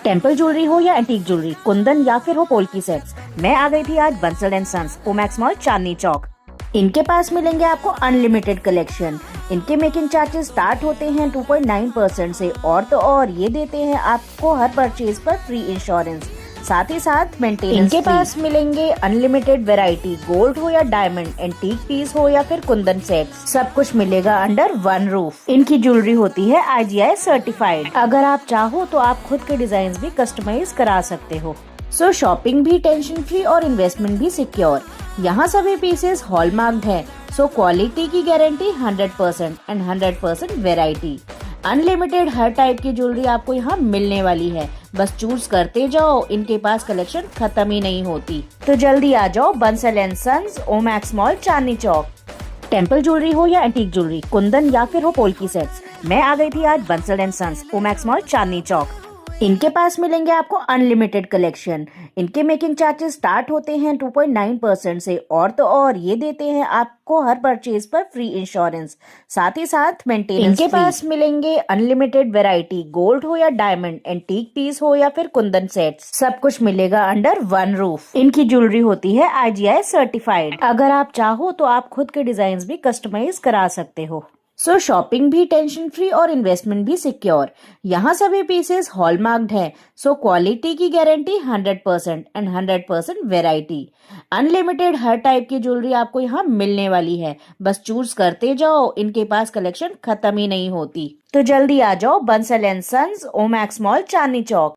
Temple jewellery हो या antique jewellery, Kundan या फिर हो पोल्की सेट्स, मैं आ गई थी आज Bansal and sons Omaxe mall Chandni Chowk. इनके पास मिलेंगे आपको अनलिमिटेड कलेक्शन। इनके मेकिंग चार्जेस स्टार्ट होते हैं 2.9% से, और तो और ये देते हैं आपको हर परचेज पर फ्री इंश्योरेंस, साथ ही साथ मेंटेनेंस। इनके पास मिलेंगे अनलिमिटेड वैरायटी, गोल्ड हो या डायमंड, एंटीक पीस हो या फिर कुंदन सेट, सब कुछ मिलेगा अंडर वन रूफ। इनकी ज्वेलरी होती है IGI सर्टिफाइड। अगर आप चाहो तो आप खुद के डिजाइन भी कस्टमाइज करा सकते हो। सो शॉपिंग भी टेंशन फ्री और इन्वेस्टमेंट भी सिक्योर। यहाँ सभी पीसेस हॉलमार्क्ड है, सो क्वालिटी की guarantee 100% and 100% variety. Unlimited her type की ज्वेलरी आपको यहाँ मिलने वाली है, बस चूज करते जाओ, इनके पास कलेक्शन खत्म ही नहीं होती। तो जल्दी आ जाओ Bansal and sons Omaxe mall Chandni Chowk. Temple jewellery हो या एंटीक ज्वेलरी, कुंदन या फिर हो पोल्की सेट्स, मैं आ गई थी आज Bansal and sons Omaxe mall Chandni Chowk. इनके पास मिलेंगे आपको अनलिमिटेड कलेक्शन। इनके मेकिंग चार्जेस स्टार्ट होते हैं 2.9% से, और तो और ये देते हैं आपको हर परचेज पर फ्री इंश्योरेंस, साथ ही साथ मेंटेनेंस। इनके पास मिलेंगे अनलिमिटेड वैरायटी, गोल्ड हो या डायमंड, एंटीक पीस हो या फिर कुंदन सेट्स, सब कुछ मिलेगा अंडर वन रूफ। इनकी ज्वेलरी होती है IGI सर्टिफाइड। अगर आप चाहो तो आप खुद के डिजाइन भी कस्टमाइज करा सकते हो। सो शॉपिंग भी टेंशन फ्री और इन्वेस्टमेंट भी सिक्योर। यहाँ सभी पीसेस हॉलमार्क्ड है, सो क्वालिटी की guarantee 100% and 100% variety. Unlimited her type की ज्वेलरी आपको यहाँ मिलने वाली है, बस चूज करते जाओ, इनके पास कलेक्शन खत्म ही नहीं होती। तो जल्दी आ जाओ Bansal and sons Omaxe mall Chandni Chowk.